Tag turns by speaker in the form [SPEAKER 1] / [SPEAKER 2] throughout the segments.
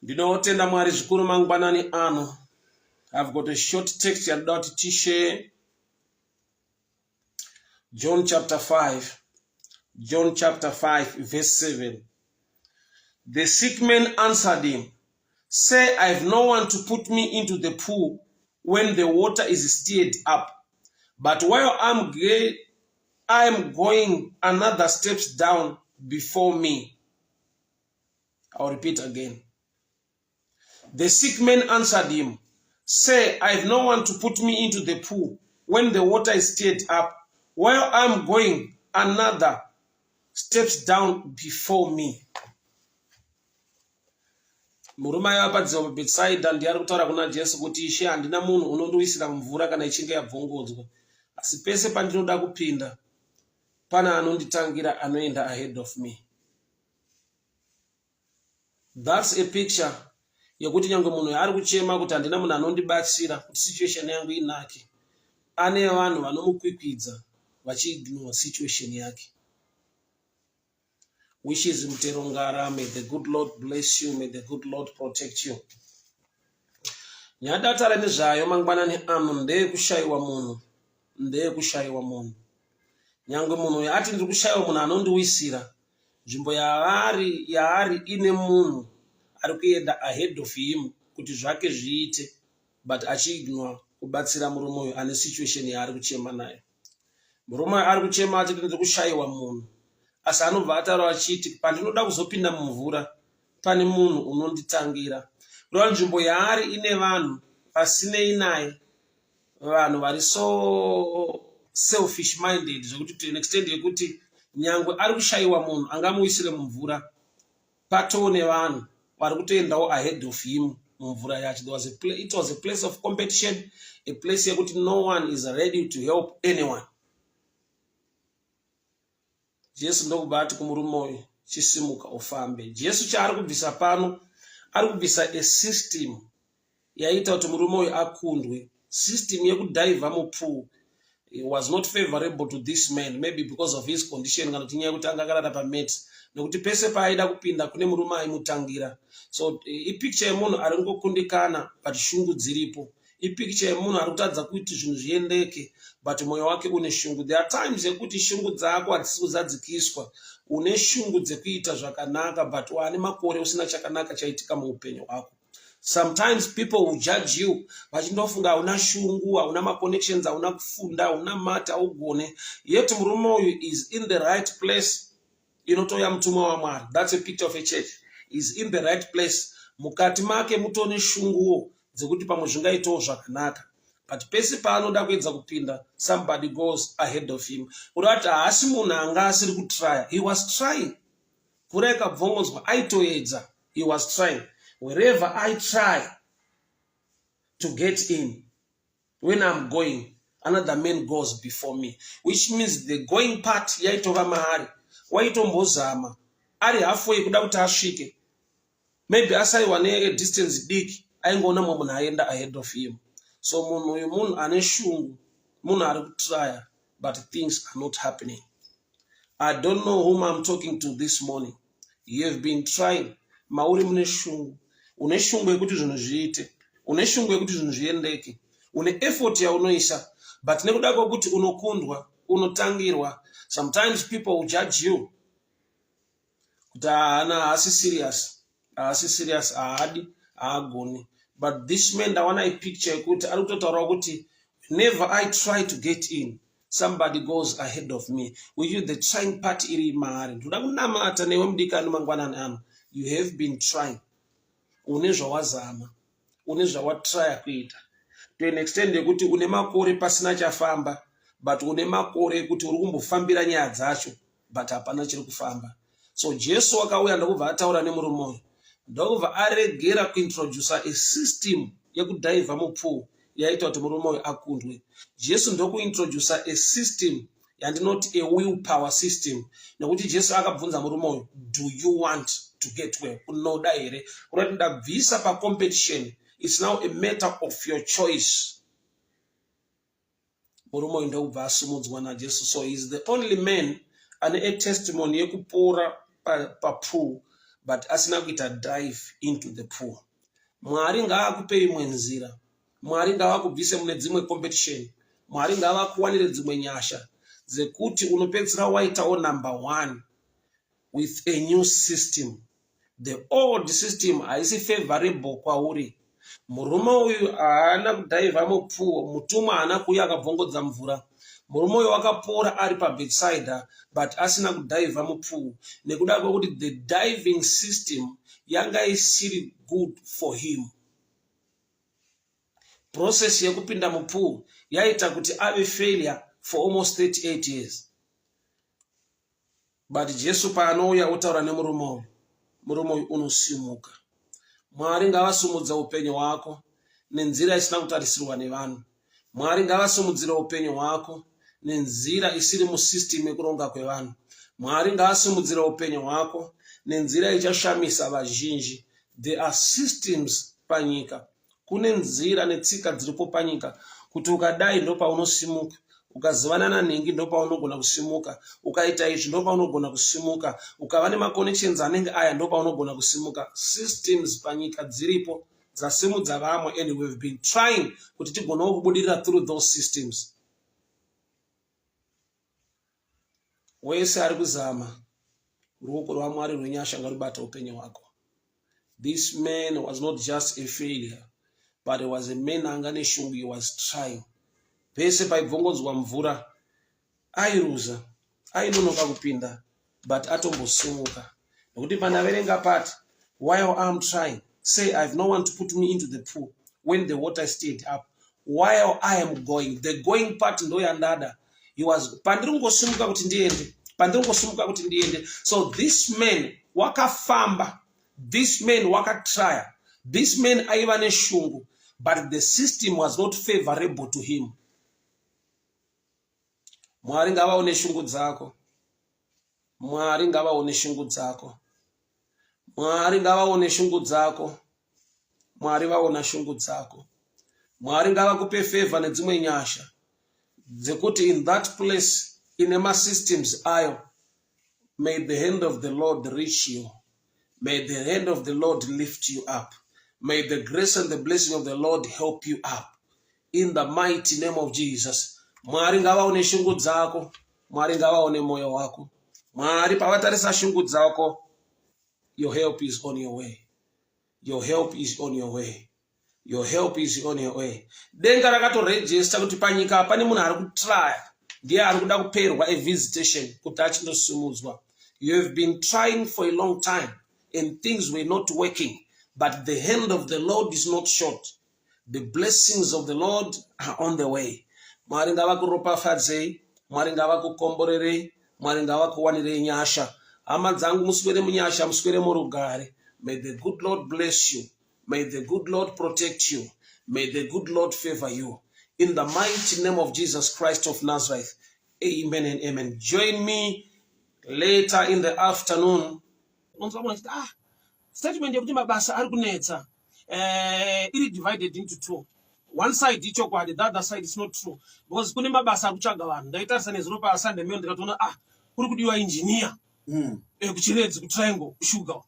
[SPEAKER 1] Ndinotenda Mwari zvikuru mangwanani ano. I've got a short text yandinoda kuti tishare. John chapter 5. John chapter 5 verse 7. The sick man answered him, "Say, I have no one to put me into the pool when the water is stirred up. But while I am going, another steps down before me." I'll repeat again. The sick man answered him, "Say, I have no one to put me into the pool when the water is stirred up. While I am going, another steps down before me." Murume aivapadziwa paBhetsaida ndiari kutaura kuna Jesu kuti Ishe, handina munhu unondiwisira mvura kana ichinge yabvongodzwa, asi pese pandinoda kupinda pane anonditangira, anoenda ahead of me. That's a picture yekuti nyange munhu ari kuchema kuti handina munhu anondibatsira kuti situation yangu inake, ane vanhu vanomukwikwidza vachiignore situation yake. Wishes Mterongara, may the good Lord bless you, may the good Lord protect you. Nyadatara nezvayo mangwanani ano ndeyekushayiwa munhu. Nyange munhu yati ndiri kushayiwa munhu anondiwisira, nzvimbo yaari ine munhu ari kuenda ahead of him kuti zvake zviite, but achiignore kubatsira murume uyu ane situation yaari kuchema nayo. Murume ari kuchema achiti ndiri kushayiwa munhu, asi anobva ataura achiti pandinoda kuzopinda mumvura pane munhu unonditangira. Kureva nzvimbo yaari ine vanhu pasinei naye, vanhu vari so selfish minded zvekuti to an extent yekuti nyangwe ari kushayiwa munhu angamuwisire mumvura, patoo nevanhu vari kutoendawo ahead of him mumvura yacho. It was a place of competition, a place yekuti no one is ready to help anyone. Jesu ndokubva ati kumurume uyu, chisimuka ufambe. Jesu chaari kubvisa pano, ari kubvisa a system yaita kuti murume uyu akundwe. System yekudhaivha mupool was not favorable to this man, maybe because of his condition, kana kuti nyaya yekuti anga akarara pameti, nekuti pese paaida kupinda kune murume aimutangira. So ipicture yemunhu ari kungokundikana but shungu dziripo. Ipicture yemunhu ari kutadza kuti zvinhu zviendeke but mwoyo wake une shungu. There are times yekuti shungu dzako hadzisi kuzadzikiswa, une shungu dzekuita zvakanaka but wane makore usina chakanaka chaitika muupenyu hwako. Sometimes people will judge you vachindofunga hauna shungu, hauna maconnections, hauna kufunda, hauna mata, haugone. Yet murume uyu is in the right place. Inotoya mutumwa waMwari. That's a picture of a church. Is in the right place. Mukati make mutone shunguwo dzekuti pamwe zvingaitawo zvakanaka. But pese paanoda kuedza kupinda, somebody goes ahead of him. Urati haasi munhu anga asiri kutrya. He was trying. Mvura ikabvongodzwa aitoedza. He was trying. Wherever I try to get in, when I'm going, another man goes before me. Which means the going part yaitova mahari. Waitombozama. Ari halfway kuda kuti asvike. Maybe asaiwa ne distance diki, aingoona mwe munhu aenda ahead of him. So munhu uyu munhu ane shungu, munhu ari kutrya, but things are not happening. I don't know whom I'm talking to this morning. You have been trying. Mauri mune shungu. Une shungu yekuti zvinhu zviite. Une shungu yekuti zvinhu zviendeke. Une effort yaunoisa. But nekuda kwekuti unokundwa, unotangirwa. Sometimes people will judge you. Kuti haasi serious. Haasi serious, haadi, haagoni. But this man ndawana ipicture yekuti ari kutotaura kuti whenever I try to get in, somebody goes ahead of me. Which is the trying part iri mahari. Ndoda kunamata newe mudikani mangwanani ano. You have been trying. Une zvawazama. Une zvawatrya kuita. To an extent yekuti une makore pasina chafamba, but une makore yekuti uri kumbofambira nyaya dzacho, but hapana chiri kufamba. So Jesu akauya ndokubva ataura nemurume uyu. Ndokubva aregera kuintroduce a system yekudhaivha mupool yaita kuti murume uyu akundwe. Jesu ndokuintroduce a system yandinoti a willpower system. Nekuti Jesu akabvunza murume uyu, do you want to get well? Unoda here. Kurati ndabvisa pa competition. It's now a matter of your choice. Murume uyu ndokubva asumudzwa naJesu. So he's the only man ane a testimony yekupora pa pool, but asina kuita dive into the pool. Mwari ngaakupe imwe nzira. Mwari ngavakubvise mune dzimwe competition. Mwari ngavakuwanire dzimwe nyasha dzekuti unopedzisira waitawo number 1 with a new system. The old system haisi favorable kwauri. Murume uyu haana kudhaivha mupfuwo, mutumwa haana kuuya akabvongodza mvura. Murume uyu wakapora ari pabedside but asina kudhaivha mupfuwo nekuda kwekuti the diving system yanga isiri good for him. Process yekupinda mupfuwo yaita kuti ave failure for almost 38 years. But Jesu paanouya otaura nemurume uyu unosimuka. Mwari ngavasumudza upenyu hwako nenzira isina kutarisirwa nevanhu. Mwari ngavasumudzira upenyu hwako nenzira isiri musystem yekuronga kwevanhu. Mwari ngavasumudzira upenyu hwako nenzira ichashamisa vazhinji. There are systems panyika. Kune nzira netsika dziripo panyika kuti ukadai ndo paunosimuka. Ukazivana nanhengi ndo paunogona kusimuka. Ukaita izvi ndo paunogona kusimuka. Ukava nemaconnections anenge aya ndo paunogona kusimuka. Systems panyika dziripo dzasimudza vamwe, and we've been trying kuti tigonawo kubudirira through those systems. Wese ari kuzama, ruoko rwaMwari rwenyasha ngarubata upenyu hwako. This man was not just a failure, but he was a man anga neshungu. He was trying. Pese paibvongodzwa mvura airuza, ainonoka kupinda, but atombosumuka. Nokuti panaverenga pati, while I'm trying, say I've no one to put me into the pool when the water stayed up. While I am going, the going part ndo yandada. He was pandirungosumuka kuti ndiende. So this man wakafamba, this man wakatraya, this man aiva neshungu, but the system was not favorable to him. Mwari ngavaone shungu dzako. Mwari ngavaone shungu dzako. Mwari ngavaone shungu dzako. Mwari vaona shungu dzako. Mwari ngavakupe favor nedzimwe nyasha dzekuti in that place ine masystems ayo, may the hand of the Lord reach you. May the hand of the Lord lift you up. May the grace and the blessing of the Lord help you up. In the mighty name of Jesus. Mwari ngavaone shungu dzako. Mwari ngavaone moyo wako. Mwari pavatarisa shungu dzako, your help is on your way. Your help is on your way. Your help is on your way. Denga rakatorejesta kuti panyika pane munhu ari kutraya, ndiye ari kuda kuperwa a visitation kuti achindosumudzwa. You have been trying for a long time and things were not working, but the hand of the Lord is not short. The blessings of the Lord are on the way. Mwari ngavakuropafadzei, Mwari ngavakukomborerei, Mwari ngavakuwanirei nyasha. Hama dzangu muswere munyasha, muswere murugare. May the good Lord bless you. May the good Lord protect you. May the good Lord favor you. In the mighty name of Jesus Christ of Nazareth. Amen and amen. Join me later in the afternoon. Statement yekuti mabasa ari kunetsa. It is divided into two. One side ichokwadi, the other side is not true. Because kune mabasa akuchaga vanhu. Ndaita nezuro pa Sunday meyo ndikatoona kuri kudiwa engineer. Kuchiredzi kutriangle sugar.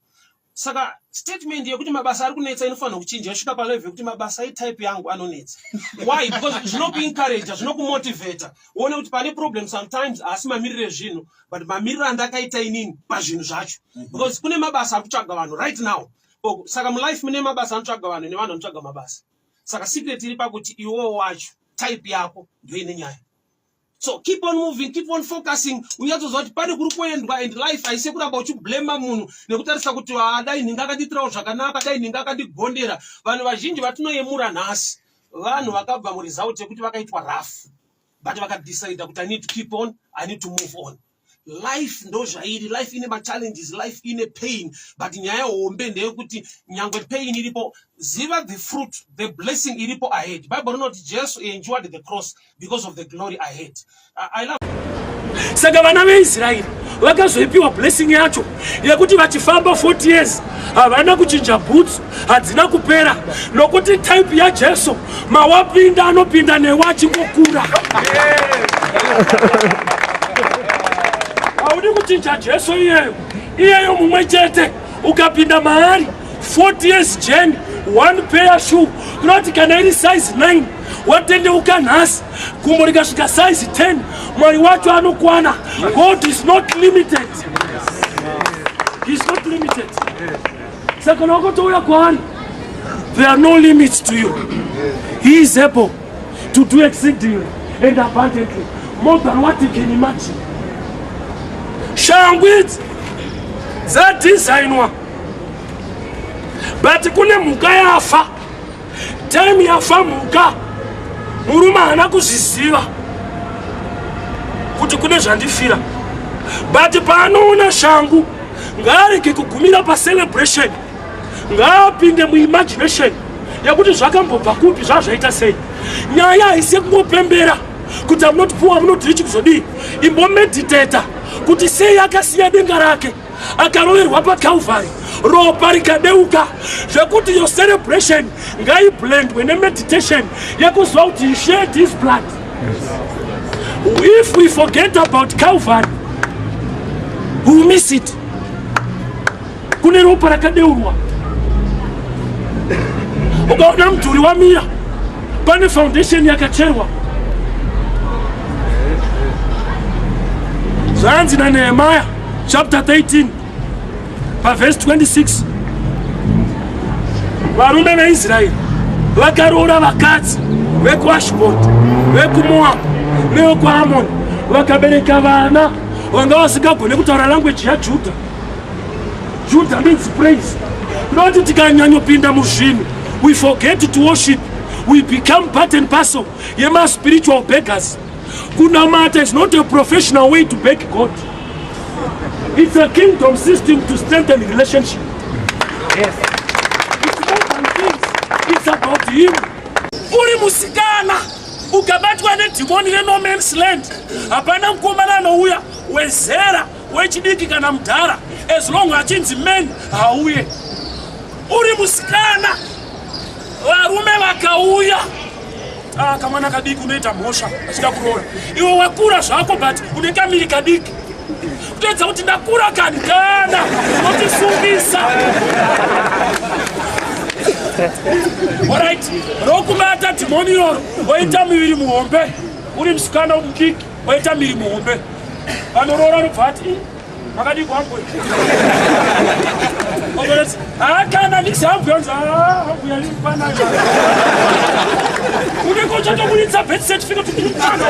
[SPEAKER 1] Saka statement yekuti mabasa ari kunetsa inofanira kuchinja yasvika pa level yekuti mabasa type yangu anonetsa. Why? Because zvinokuencourage, zvinokumotivate. Uone kuti pane problem sometimes asi mamirire zvinhu, but mamirire andakaita inini pazvinhu zvacho. Because kune mabasa akuchaga vanhu right now. Saka mu life mune mabasa anotsvaga vanhu nevanhu anotsvaga mabasa. Saka secret iri pakuti iwewe wacho type yako ndio ine nyaya. So keep on moving, keep on focusing. Uyatozwa kuti pane kuri kuendwa, and life aise kuramba uchiblame munhu nekutarisa kuti dai ninga akanditirawo zvakanaka, dai ninga akandigondera. Vanhu vazhinji vatinoyemura nhasi, vanhu vakabva muresult yekuti vakaitwa rough, but vakadecide kuti I need to keep on, I need to move on. Life ndo zvairi, life ine challenges, life ine pain, but nyaya hombe ndeyekuti nyangwe pain iripo, ziva the fruit, the blessing iripo ahead. Bible rinoti Jesus endured the cross because of the glory ahead. I love.
[SPEAKER 2] Saka vana veIsraeri vakazoipiwa blessing yacho yekuti vachifamba 40 years havana kuchinja boots, hadzina kupera, nokuti type yaJesu mawapinda anopinda newe achingokura. Audi kuchinja Jesu iyeyo mumwe chete ukapinda mahari 40 years journey, 1 pair shoe kunoti kana iri size 9 watendeuka nhasi gumbo rikasvika size 10 Mwari wacho anokwana. God is not limited. He is not limited. Saka unakotouya kwaari, there are no limits to you. He is able to do exceedingly and abundantly more than what you can imagine. Shangu idzi dzadesignwa, but kune mhuka yafa. Time yafa mhuka, murume haana kuzviziva kuti kune zvandifira, but paanoona shangu ngaarege kugumira pacelebration, ngaapinde muimagination yakuti zvakambobva kupi, zvazvaita sei. Nyaya haisi yekungopembera kuti amunoti puwa munoti richi kuzodii, imbomediteta kuti sei akasiya denga rake akaroverwa paCalvary, ropa rikadeuka zvekuti your celebration ngaiblendwe nemeditation yekuziva kuti he shed his blood. If we forget about Calvary, we will miss it. Kune ropa rakadeurwa, ukaona mudhuri wamira pane foundation yakacherwa. Zvanzi naNehemiah chapter 13 verse 26, varume veIsraeri vakaroora vakadzi vekuAshidhodhi, vekuMoabhu nevekuAmoni, vakabereka vana vanga vasingagone kutaura language yaJudha. Judah means praise. Kunoti tikanyanyopinda muzvinhu, we forget to worship, we become part and parcel yema spiritual beggars. Kunamata is not a professional way to beg God. It's a kingdom system to strengthen relationship. Yes. It's more than things. It's about him. Uri musikana ukabatwa nedhimoni reno man's land, hapana mukomana anouya wezera wechidiki kana mudhara, as long achinzi men hauye. Uri musikana, varume vakauya, kamwana kadiki unoita mhosva achida kuroora, iwe wakura zvako but une kamiri kadiki, kutoedza kuti ndakura kani kana unotisungisa. Alright, rokubata dhimoni iroro woita miviri muhombe, uri musikana mudiki woita miviri muhombe, vanoroora nobva ati makadiki wangu kana ndisambuyonza ambuya limupanayo unenge uchatoburitsa birth certificate kuti mwana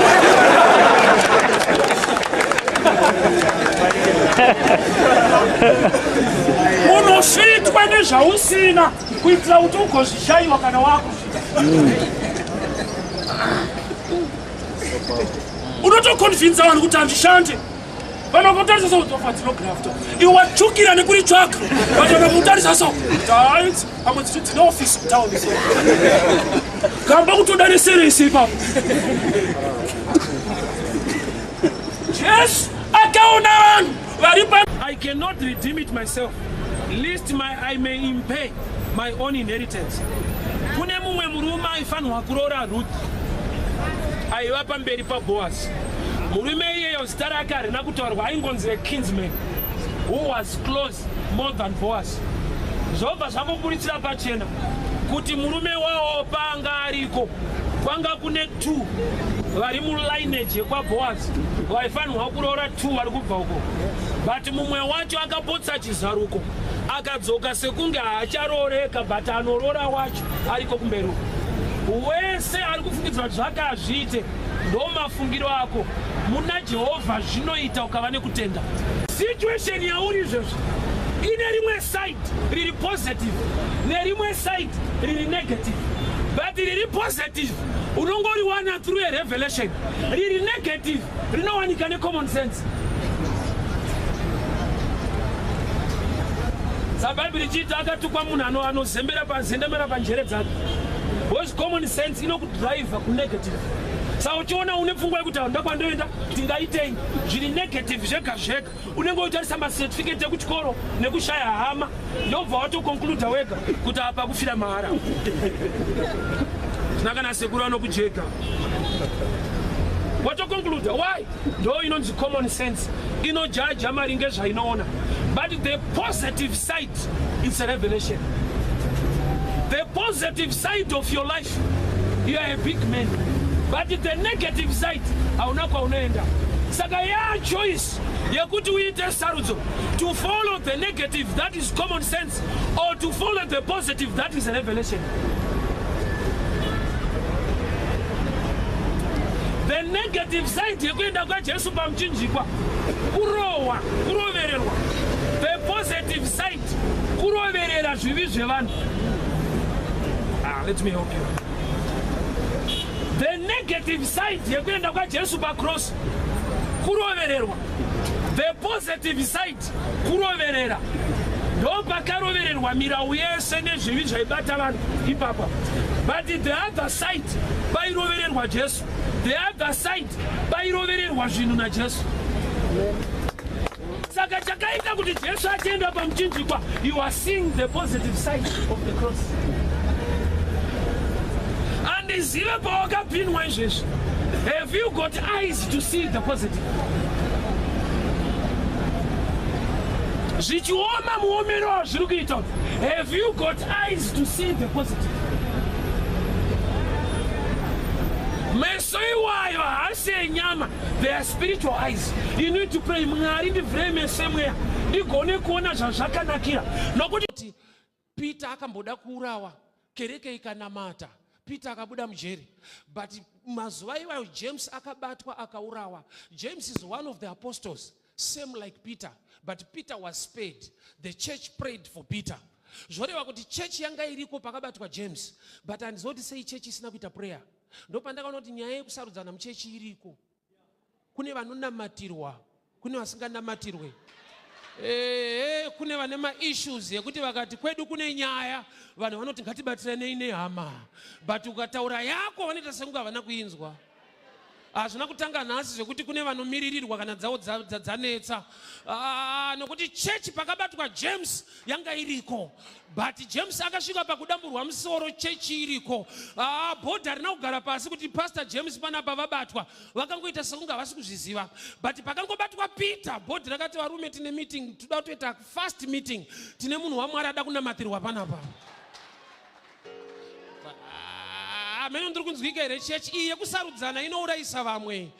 [SPEAKER 2] unosvitwa nezvausina kuitira kuti ugozvishayiwa kana wakusvita. Unotokonvinza vanhu kuti handishande, vanokotarisa sokutofa dzinografta, iwe watsvukira nekuritsvaka, vatona kutarisa so taiti pamwe dzitu dzine ofisi kutauni so kamba kutoda neserese ipapo. Jesu akaona vanhu vari pa, I cannot redeem it myself, lest I may impay my own inheritance. Kune mumwe murume aifanirwa kuroora Ruth, aiva pamberi paBoaz. Murume iyeyo zita rake harina kutaurwa, aingonzi kinsman who was close more than Boaz. Zvobva zvamboburitsira pachena kuti murume wawo panga ariko kwanga kune 2 vari mulineage yekwaBoaz vaifanirwa kuroora 2 vari kubva uko, but mumwe wacho akapotsa chizaruko akadzoka sekunge haacharooreka, but anoroora wacho ariko kumberi uko. Wese ari kufungidzwa kuti zvakazviite ndo mafungiro ako muna Jehovha zvinoita ukava nekutenda. Situation yauri izvozvo ine rimwe side riri positive nerimwe side riri negative, but riri positive unongoriwana through a revelation, riri negative rinowanika necommon sense. Sabhaibheri chita akatukwa munhu anozembera panzendemera panjere dzake, because common sense inokudrive kunegative. Saka uchiona une pfungwa yekuti ndakwandoenda tingaitei zviri negative zvega zvega, unenge uchitarisa macertificate ekuchikoro nekushaya hama, ndobva watokonkluda wega kuti apa kufira mahara. Zvina kana sekuru anokujeka. Watoconclude, why? Though you know the common sense, you know judge amaringe zvainoona. But the positive side is a revelation. The positive side of your life, you are a big man. But the negative side, hauna kwa unaenda. Saka ya choice yakuti uite sarudzo to follow the negative, that is common sense, or to follow the positive, that is a revelation. The negative side yekuenda kwa Jesu pamuchinjikwa kurowa, kurovererwa. The positive side kuroverera zvivi zvevanhu. Let me help you. The negative side yekuenda kwa Jesu pa cross kurovererwa. The positive side kuroverera. Ndo pakarovererwa mirau yese nezvivi zvaibata vanhu ipapa. But the other side pairovererwa Jesu. The other side pairovererwa zvinhu naJesu. Saka chakaita kuti Jesu achienda pamuchinjikwa, you are seeing the positive side of the cross. And zive pawakapinwa izvezvi. Have you got eyes to see the positive? Zvichioma muomero wazviri kuita. Have you got eyes to see the positive? Meso iwayo haasi enyama, they are spiritual eyes. You need to pray, Mwari ndivhire meso emweya ndigone kuona zvazvakanakira. Nokuti Peter akamboda kuurawa, kereke ikanamata. Peter akabuda mujeri. But mazuva iwayo James akabatwa akaurawa. James is one of the apostles, same like Peter, but Peter was spared. The church prayed for Peter. Zvoreva kuti church yanga iriko pakabatwa James, but handizoti sei church isina kuita prayer. Ndopandakaona kuti nyaya yekusarudzana muchechi iriko. Kune vanonamatirwa, kune vasinganamatirwe. Kune vane ma-issues yekuti vakati kwedu kune nyaya, vanhu vanoti ngatibatirane nehama. But ukataura yako vanoita senga havana kuinzwa. Hazvina kutanga nhasi zvekuti kune vanomiririrwa kana dzavo dzanetsa. Nokuti church pakabatwa James yanga iriko. But James akasvika pakudamburwa musoro church iriko. Bhodha harina kugara pasi kuti Pastor James panapa vabatwa. Vakangoita sekunge havasi kuzviziva. But pakangobatwa Peter, bhodha rakati varume tine meeting, toda kutoita first meeting. Tine munhu waMwari ada kunamatirwa panapa. Ameno ndiri kunzwika here church iyi yekusarudzana inourayisa vamwe.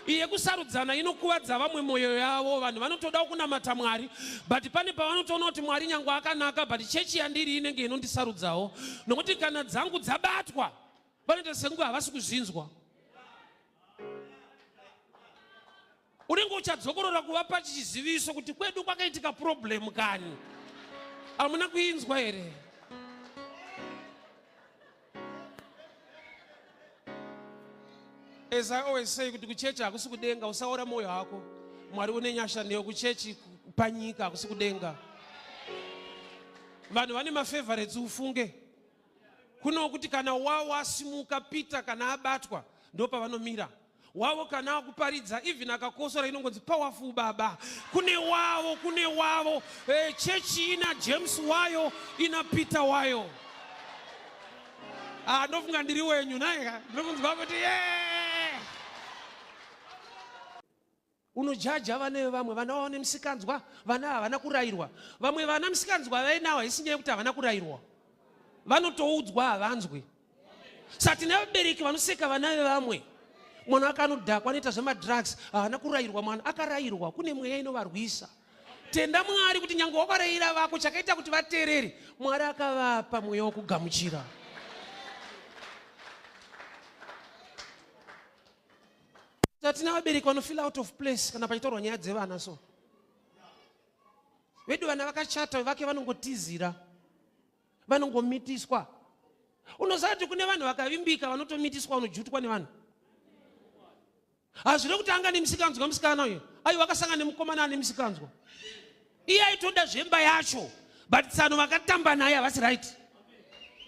[SPEAKER 2] Iyi yekusarudzana inokuvadza vamwe moyo yavo. Vanhu vanotoda kunamata Mwari, but pane pavanotoona kuti Mwari nyange akanaka, but church yandiri inenge inondisarudzawo. Nokuti kana dzangu dzabatwa, vanoita senguva havasi kuzvinzwa. Unenge uchadzokorora kuvapa chiziviso kuti kwedu kwakaitika problem kani. Hamuna kuinzwa here? As I always say, kuti kuchechi hakusi kudenga, usaora moyo wako. Mwari une nyasha neyo kuchechi panyika hakusi kudenga. Vanhu vane mafavorites ufunge. Kuno kuti kana wawo asimuka Peter kana abatwa, ndo pavanomira. Wawo kana akuparidza, even akakosora inongonzi powerful baba. Kune wawo. Chechi ina James wayo, ina Peter wayo. Ndofunga ndiri wenyu naye. Ndokunzwa kuti unojaja vane vamwe vana vaone musikanzwa, vana havana kurayirwa. Vamwe vana musikanzwa vainawo haisi nyaya yekuti havana kurayirwa. Vanotoudzwa havanzwi. Saka tine vabereki vanoseka vana vevamwe. Mwana akanodhakwa anoita zvemadrugs, havana kurayirwa. Mwana akarayirwa, kune mweya inovarwisa. Tenda Mwari kuti nyange wakarayira vako chakaita kuti vateerere, Mwari akavapa mweya wokugamuchira. Tina vabereki vanofeel out of place kana pachitorwa nyaya dzevana so. Vedu vana vakachata vake vanongotizira. Vanongomitiswa. Unoziva kuti kune vanhu vakavimbika vanotomitiswa vanojutwa nevanhu. Hazviri kuti anga nemusikanzwa musikana uyu. Ayo vakasangana nemukomana ane musikanzwa. Iye aitoda zvemba yacho. But tsano vakatamba naye havasi right.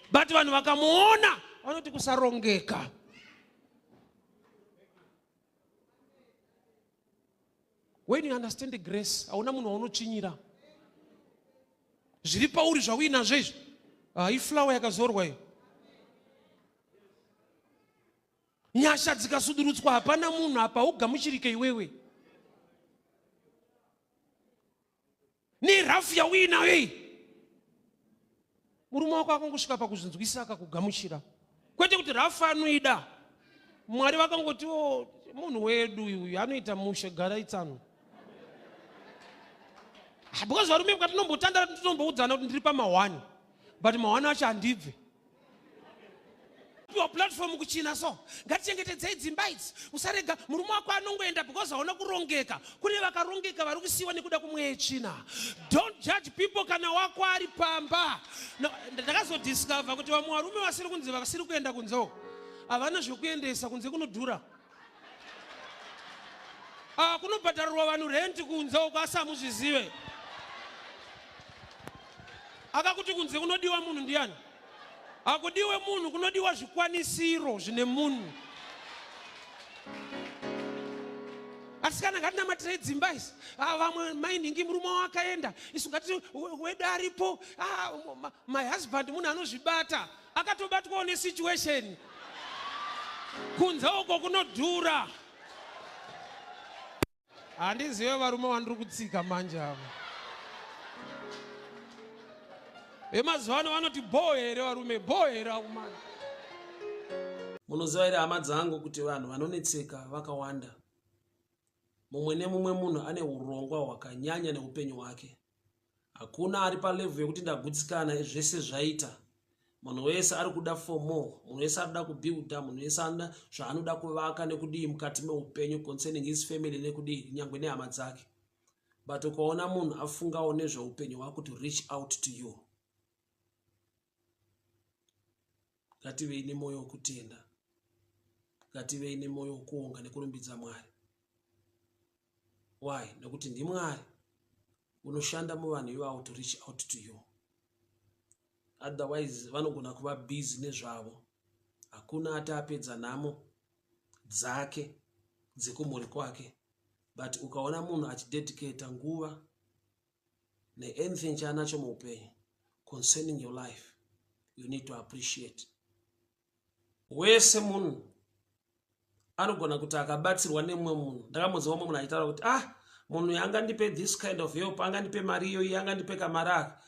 [SPEAKER 2] But vanhu vakamuona vanoti kusarongeka. When you understand the grace, hauna munhu waunochinyira. Zviri pauri zvauinazvo izvi. Iflower yakazorwa iyo.
[SPEAKER 3] Nyasha dzikasudurutswa hapana munhu apa ugamuchirike iwewe. Ni rafu ya wina we. Murume wako akangosvika pakuzvinzwisa akakugamuchira. Kwete kuti rafu anoida. Mwari vakangoti munhu wedu uyu anoita mushe gara itsano. Because varume kwatinombotanda tinomboudzana kuti ndiri pama1 but ma1 acho handibve. Your platform kuchina so ngatichengetedzei dzimba idzi usarega murume wako anongoenda because haona kurongeka. Kune vakarongeka vari kusiyiwa nekuda kumweya china. Don't judge people kana wako ari pamba. Ndakazodiscover kuti vamwe varume vasiri kunze vakasiri kuenda kunzeo havana zvokuendesa kunze kunodhura. Kunobhadharirwa vanhu rent kunzeo kwasamuzvizive. Akakuti kunze kunodiwa munhu ndiani? Akudiwe munhu kunodiwa zvikwanisiro zvine munhu. Asikana ngatinamatire dzimba idzi. Vamwe mainingi murume wakaenda. Isu ngati wedu aripo. My husband munhu anozvibata. Akatobatwawo nesituation. Kunze uko kunodhura. Handizive varume vandiri kutsika manje ava. Emazuva ano vanoti boy here varume, boy here akumana.
[SPEAKER 1] Munoziva here hama dzangu kuti vanhu vanonetseka vakawanda. Mumwe nemumwe munhu ane urongwa hwakanyanya neupenyu hwake. Hakuna ari palevel yekuti ndagutsikana zvese zvaita. Munhu wese ari kuda for more. Munhu wese ari kuda kubuilda. Munhu wese anoda zvaanoda kuvaka nekudii mukati meupenyu concerning his family nekudii nyangwe nehama dzake. But ukaona munhu afungawo nezveupenyu hwako to reach out to you. Ngativei nemoyo wokutenda. Ngativei nemoyo wokuonga nekurumbidza Mwari. Why? Nekuti ndi Mwari unoshanda muvanhu ivavo to reach out to you. Otherwise vanogona kuva busy nezvavo. Hakuna atapedza nhamo dzake dzekumhuri kwake. But ukaona munhu achidedicate nguva neanything chaanacho muupenyu concerning your life, you need to appreciate. Wese munhu anogona kuti akabatsirwa nemumwe munhu. Ndakamudzawo mumwe munhu achitaura kuti munhu yangandipe this kind of help, angandipe mari iyo, yangandipe kamari aka.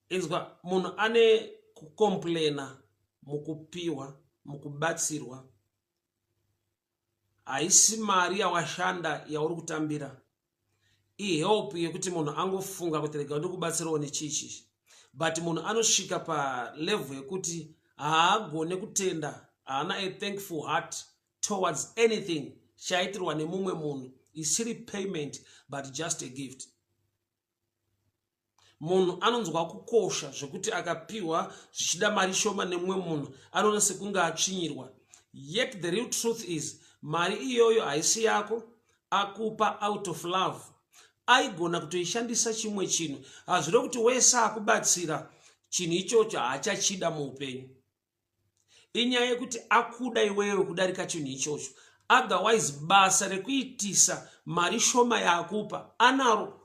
[SPEAKER 1] Izwa munhu ane kukomplaina mukupiwa, mukubatsirwa. Haisi mari yawashanda yauri kutambira. Help yekuti munhu angofunga kuti rega ndikubatsirawo nechichi. But munhu anosvika pa level yekuti haagone kutenda, haana a thankful heart towards anything chaitirwa nemumwe munhu. Isiri payment but just a gift. Munhu anonzwa kukosha zvekuti akapiwa zvichida mari shoma nemumwe munhu anoona sekunge atsvinyirwa. Yet the real truth is mari iyoyo haisi yako, akupa out of love. Aigona kutoishandisa chimwe chinhu. Hazvire kuti wese akubatsira chinhu ichocho haachachida muupenyu. Inyaya yekuti akuda iwewe kudarika chinhu ichocho. Otherwise basa rekuitisa mari shoma yaakupa anaro.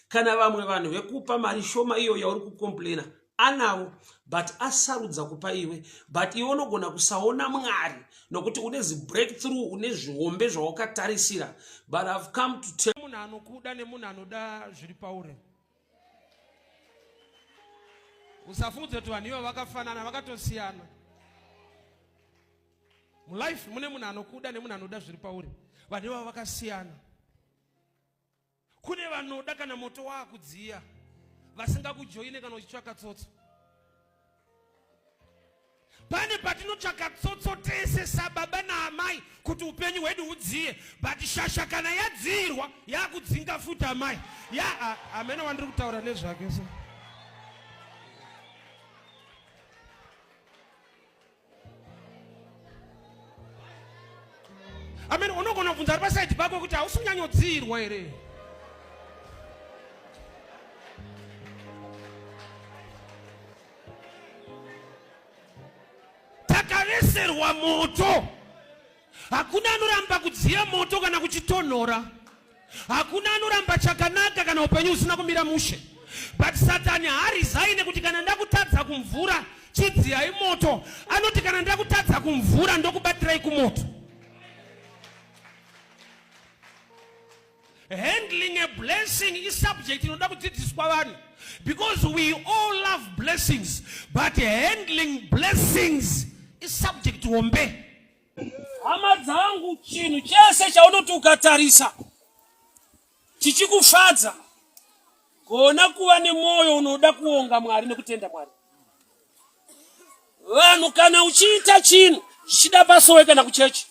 [SPEAKER 1] Kana vamwe vanhu vekupa mari shoma iyo yauri kukomplaina anavo, but asarudza kupa iwe. But iwe unogona kusaona Mwari nokuti une breakthrough, une zvihombe zvawakatarisira. But I've come to tell
[SPEAKER 3] munhu anokuda nemunhu anoda zviri pauri. Usafunge kuti vanhu ivo vakafanana, vakatosiyana. Mulife mune munhu anokuda nemunhu anoda zviri pauri. Vanhu ivo vakasiyana. Kune vanoda kana moto waakudziya vasingakujoine kana uchitsvaka tsotso. Pane patinotsvaka tsotso tese sababa naamai kuti upenyu hwedu hudziye, but shasha kana yadzirwa yakudzinga futi amai. Amene wandiri kutaura nezvake so. Amene unogona kubvunza ari pasaidi pako kuti hausunyanyodzirwa here. Takareserwa moto. Hakuna anoramba kudziya moto kana kuchitonhora. Hakuna anoramba chakanaka kana upenyu usina kumira mushe. But Satani harizaine kuti kana ndakutadza kumvura chidziyai moto. Anoti kana ndakutadza kumvura ndokubatirai kumoto. Handling a blessing is subject inoda kudzidziswa vanhu, because we all love blessings, but handling blessings is subject to ombe.
[SPEAKER 2] Hama dzangu, chinhu chese chaunoti ukatarisa chichikufadza, gona kuva nemoyo unoda kuonga Mwari nekutenda Mwari. Vanhu kana uchiita chinhu chichida pasowe kana kuchechi,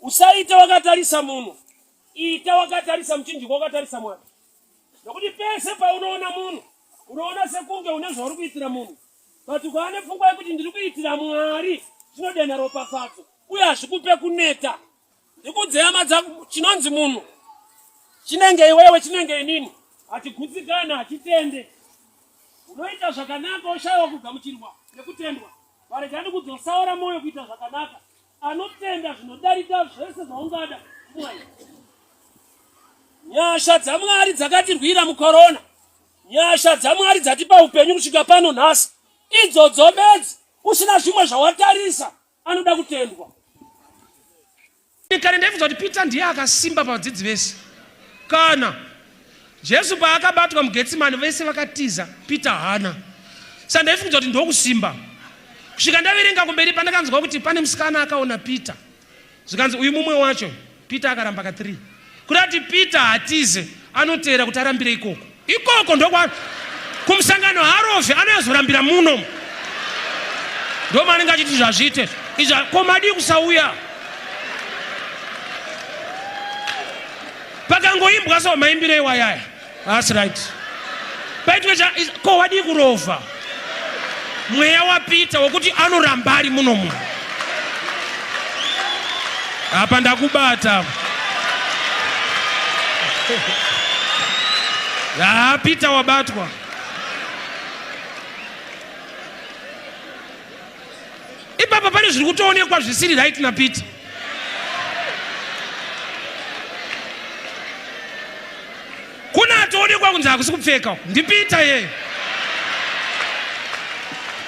[SPEAKER 2] usaita wakatarisa munhu, ita wakatarisa muchinjikwa, wakatarisa Mwari. Nokuti pese paunoona munhu unoona sekunge une zvauri kuitira munhu, but ukaane pfungwa yekuti ndiri kuitira Mwari, zvinodana ropafadzo uye hazvikupe kuneta. Ndikudze hama dzangu, chinonzi munhu chinenge iwewe, chinenge inini, hatigutsikana, hatitende. Unoita zvakanaka oshayiwa kugamuchirwa nekutendwa. Varegani kudzosaura moyo kuita zvakanaka. Anotenda zvinodarika zvese zvaungada Mwari. Nyasha dzaMwari dzakatirwira mukorona, nyasha dzaMwari dzatipa upenyu kusvika pano nhasi, idzodzo bedzi. Usina zvimwe zvawatarisa, anoda kutendwa.
[SPEAKER 3] Kare ndaifunza kuti Peter ndiye akasimba pavadzidzi vese. Kana Jesu paakabatwa muGetsemani vese vakatiza, Peter hana. Saka ndaifunza kuti ndokusimba. Kusvika ndaverenga kumberi pandakanzwa kuti pane musikana akaona Peter, zvikanzi uyu mumwe wacho, Peter akaramba ka3. Kuti Peter hatize, anoteera kuti arambire ikoko. Ikoko ndokwa kumusangano harovhe anozorambira muno. Ndo manenge achiti zvazviite. Izva komadi kusauya. Pakangoimbwa so maimbire wayaya. That's right. Paitwecha ko wadi kurova. Mweya wa Peter wokuti anoramba ari muno muno. Apa ndakubata. Ya Peter wabatwa. Ipapa pane zviri kutoonekwa zvisiri right na Peter. Kuna atoonekwa kunzi hakusi kupfeka. Ndi Peter ye.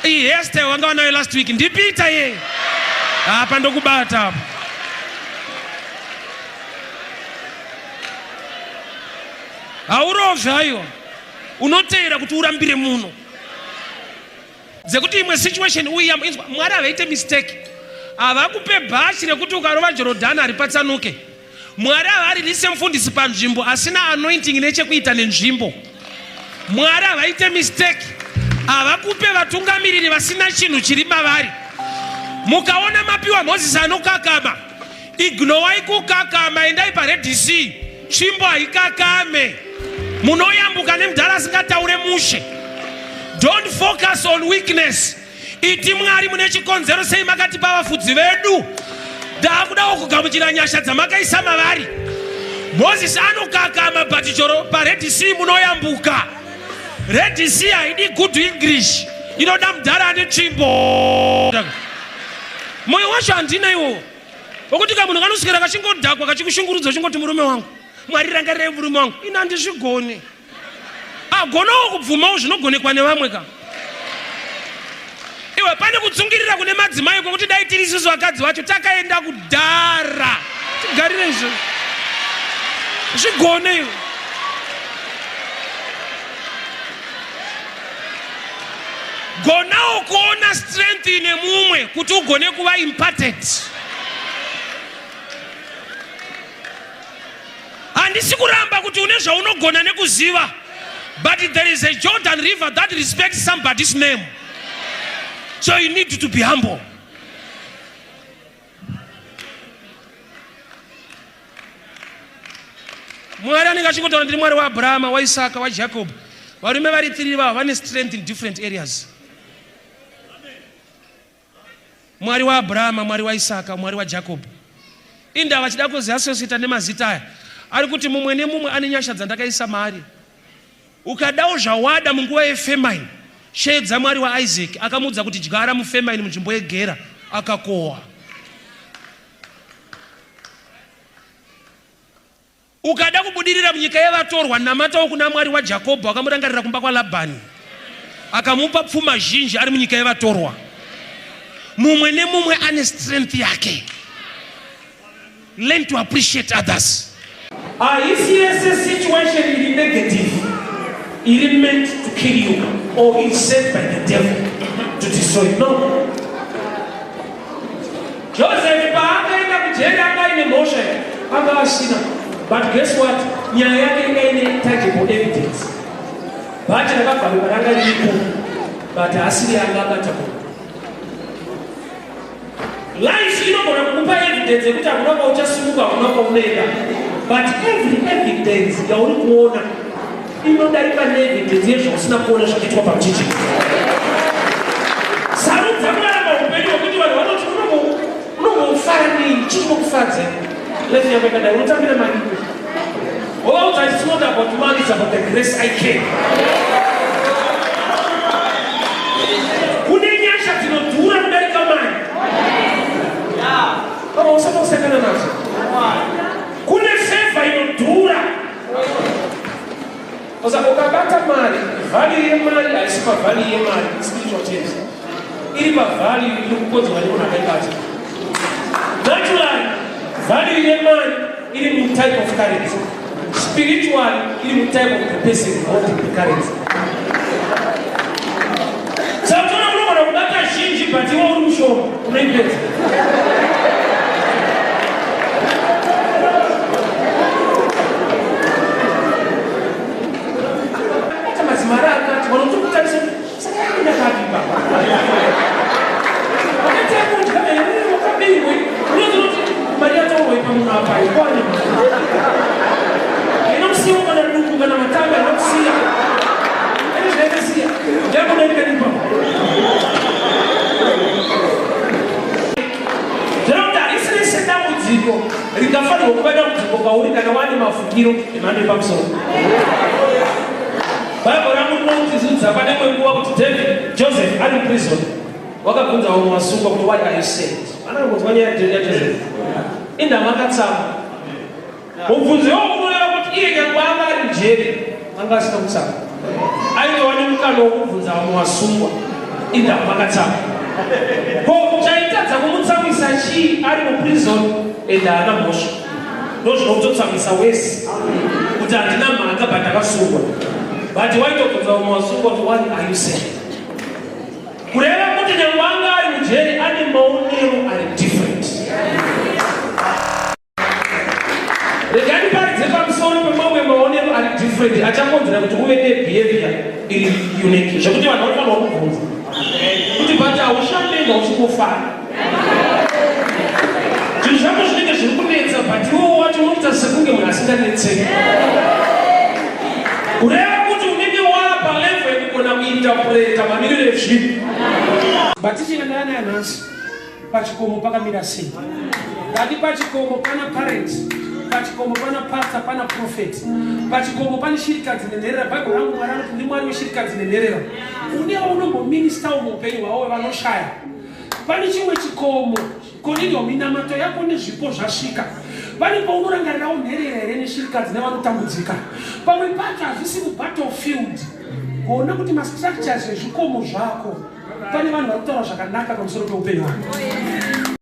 [SPEAKER 3] Iyi hairstyle wanga wanayo last week. Ndi Peter ye. Apa ndokubata apa. Haurovhe aiwa. Unoteera kuti urambire muno. Dzekuti imwe situation uya Mwari avaite mistake. Avakupe bhachi rekuti ukarova Jorodhani haripatsanuke. Mwari havaririse mufundisi panzvimbo asina anointing nechekuita nenzvimbo. Mwari havaite mistake. Havakupe vatungamiriri vasina chinhu chiri mavari. Mukaona mapiwa Moses anokakama, ignowai kukakama, endai paRed Sea. Tsvimbo haikakame. Munoyambuka nemudhara asingataure mushe. Don't focus on weakness. Iti Mwari mune chikonzero sei makatipa vafudzi vedu. Ndakudawo kugamuchira nyasha dzamakaisa mavari. Moses anokakama but paRed Sea munoyambuka. Red Sea haidi good English. Inoda mudhara ane tsvimbo. Moyo wacho handina iwo. Wokuti kamunhu kanoswera kachingodhakwa kachikushungurudza chingoti murume wangu, Mwari rangarirei murume wangu. Ina handizvigoni. Agonawo kubvumawo zvinogonekwa nevamwe ka. Iwe pane kutsungirira kune madzimai kwekuti dai tiri isusu vakadzi vacho takaenda kudhara. Tigarire izvo. Zvigone iwe. Gonawo kuona strength ine mumwe kuti ugone kuva imparted. Handisi kuramba kuti une zvaunogona nekuziva. But there is a Jordan River that respects somebody's name. So you need to be humble. Mwari anenge achingoti ndiri Mwari waAbraham, waIsaka, waJacob. Varume vari 3 vane strength in different areas. Mwari waAbraham, Mwari waIsaka, Mwari waJacob. Inda vachida kuziasosita nemazita aya. Ari kuti mumwe nemumwe ane nyasha dzandakaisa maari. Ukadawo zvawada munguva yefamine, shedza Mwari waIsaac akamudza kuti dyara mufamine munzvimbo yeGera, akakohwa. Ukada kubudirira munyika yevatorwa, namatawo kuna Mwari waJakobho akamurangarira kumba kwaLabhani. akamupa pfuma zhinji ari munyika yevatorwa. Mumwe nemumwe ane strength yake. Learn to appreciate others. If yes, a situation is negative, it is meant to kill you or it's sent by the devil to destroy you. No. Joseph in emotion, but guess what? Nyaya tangible evidence. But life, you know, evidence, but every evidence, you know that evidence, it's not going to show you about teaching. Let me have a money. Oh, it's not about money, it's about the grace I came. Value in man, it is type of currency. Spiritual, it is type of the person holding the currency. So I don't know what I'm changing, but you won't show. Joseph, I'm in prison. Why are you saved? I don't know what you Joseph. In the Makatsa, who was the only one in jail. I know you can know who was in the Makatsa. Who Jaita is she out of prison in the Anamosh. Those who don't is a waste. But I did not matter but I was super. But why don't you know what are you saying? Whoever put in a one guy in jail, animal are different. The candidates are sorry for moment are different. I just want them to behavior is unique. Je vous dis maintenant pas non plus. Vous dites pas au chalet dans ce qu'on fait. Je ne sais pas si je vous dis ça pas. Tu vois tu montes ça que mon assistant est c'est. Whoever put you in the wall parler fait qu'on a mis interpréter ta manière de vivre. Baptiste na nas. Pachikomo paka mirasi. Dadi pachikomo kana parents. Pachikomo pana pastor pana prophet. Pachikomo pana shirika zinenera Bible rangu mwarano ndi mwari weshirika zinenera. Unia unombo minister umupenyi wawe vanoshaya. Pani chimwe chikomo konilio minamato yako nezvipo zvashika. Pani paunorangarira unherera here neshirika dzine vanotambudzika. Pamwe pacho hazvisi mubattlefield. Kuona kuti mastructures ezvikomo zvako. Pane vanhu vari kutaura zvakanaka pamusoro peupenyu hwako.